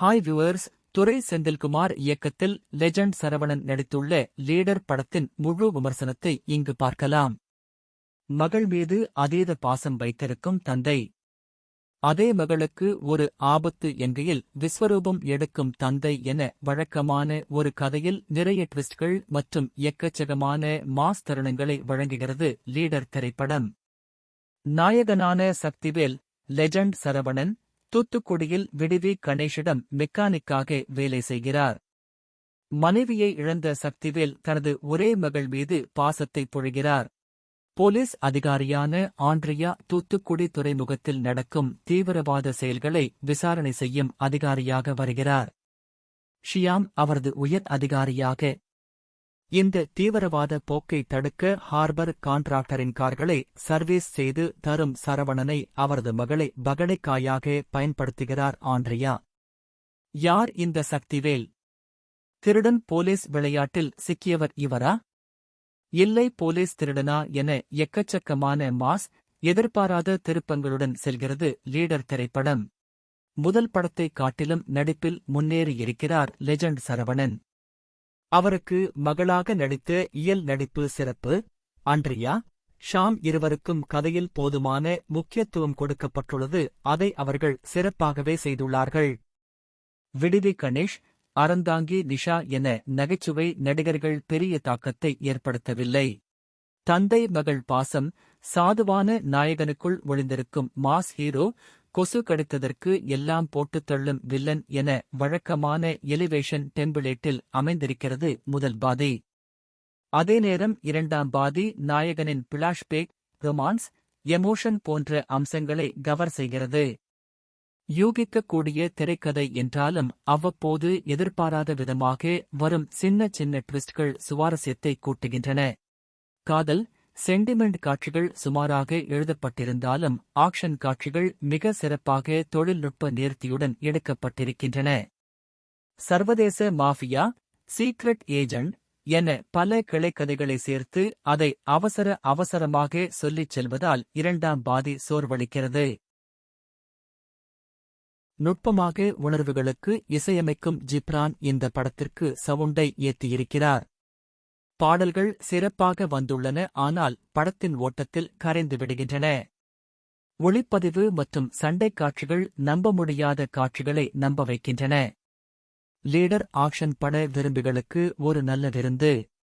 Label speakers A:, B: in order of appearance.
A: Hi viewers. துரை செந்தில்குமார் இயக்கத்தில் legend Saravanan நடித்துள்ள leader படத்தின் முழு விமர்சனத்தை இங்கு பார்க்கலாம். மகள் மீது அதீத பாசம் வைத்திருக்கும் தந்தை. அதே மகளுக்கு ஒரு ஆபத்து என்கையில் விஸ்வரூபம் எடுக்கும் தந்தை என வழக்கமான ஒரு கதையில் நிறைய ட்விஸ்ட்கள் மற்றும் எக்கச்சக்கமான மாஸ் தருணங்களை வழங்குகிறது லீடர் திரைப்படம். நாயகனான சக்திவேல், லெஜண்ட் சரவணன், தூத்துக்குடியில் விடுவி கணேஷிடம் மெக்கானிக்காக வேலை செய்கிறார். மனைவியை இழந்த சக்திவேல் தனது ஒரே மகள் மீது பாசத்தை பொழிகிறார். போலீஸ் அதிகாரியான ஆண்ட்ரியா தூத்துக்குடி துறைமுகத்தில் நடக்கும் தீவிரவாத செயல்களை விசாரணை செய்யும் அதிகாரியாக வருகிறார். ஷியாம் அவரது உயர் அதிகாரியாக. இந்த தீவிரவாத போக்கை தடுக்க ஹார்பர் கான்ட்ராக்டரின் கார்களை சர்வீஸ் செய்து தரும் சரவணனை அவரது மகளை பகடைக்காயாக பயன்படுத்துகிறார் ஆண்ட்ரியா. யார் இந்த சக்திவேல்? திருடன் போலீஸ் விளையாட்டில் சிக்கியவர் இவரா? இல்லை போலீஸ் திருடனா என எக்கச்சக்கமான மாஸ், எதிர்பாராத திருப்பங்களுடன் செல்கிறது லீடர் திரைப்படம். முதல் படத்தை காட்டிலும் நடிப்பில் முன்னேறியிருக்கிறார் லெஜண்ட் சரவணன். அவருக்கு மகளாக நடித்த இயல் நடிப்பு சிறப்பு. ஆண்ட்ரியா, ஷாம் இருவருக்கும் கதையில் போதுமான முக்கியத்துவம் கொடுக்கப்பட்டுள்ளது. அதை அவர்கள் சிறப்பாகவே செய்துள்ளார்கள். விடுவி கணேஷ், அறந்தாங்கி நிஷா என நகைச்சுவை நடிகர்கள் பெரிய தாக்கத்தை ஏற்படுத்தவில்லை. தந்தை மகள் பாசம், சாதுவான நாயகனுக்குள் ஒளிந்திருக்கும் மாஸ் ஹீரோ, கொசு கடித்ததற்கு எல்லாம் போட்டுத் தள்ளும் வில்லன் என வழக்கமான எலிவேஷன் டெம்பிளேட்டில் அமைந்திருக்கிறது முதல் பாதி. அதே நேரம் இரண்டாம் பாதி நாயகனின் பிளாஷ்பேக், ரொமான்ஸ், எமோஷன் போன்ற அம்சங்களை கவர் செய்கிறது. யூகிக்கக்கூடிய திரைக்கதை என்றாலும் அவ்வப்போது எதிர்பாராத விதமாக வரும் சின்ன சின்ன ட்விஸ்ட்கள் சுவாரஸ்யத்தை கூட்டுகின்றன. காதல், சென்டிமெண்ட் காட்சிகள் சுமாராக எழுதப்பட்டிருந்தாலும் ஆக்ஷன் காட்சிகள் மிக சிறப்பாக தொழில்நுட்ப நேர்த்தியுடன் எடுக்கப்பட்டிருக்கின்றன. சர்வதேச மாஃபியா, சீக்ரெட் ஏஜெண்ட் என பல கிளைக்கதைகளை சேர்த்து அதை அவசரமாக சொல்லிச் செல்வதால் இரண்டாம் பாதி சோர்வளிக்கிறது. நுட்பமாக உணர்வுகளுக்கு இசையமைக்கும் ஜிப்ரான் இந்த படத்திற்கு சவுண்டை ஏற்றியிருக்கிறார். பாடல்கள் சிறப்பாக வந்துள்ளன, ஆனால் படத்தின் ஓட்டத்தில் கரைந்து விடுகின்றன. ஒளிப்பதிவு மற்றும் சண்டைக் காட்சிகள் நம்ப முடியாத காட்சிகளை நம்ப வைக்கின்றன. லீடர் ஆக்ஷன் பட விரும்பிகளுக்கு ஒரு நல்ல விருந்து.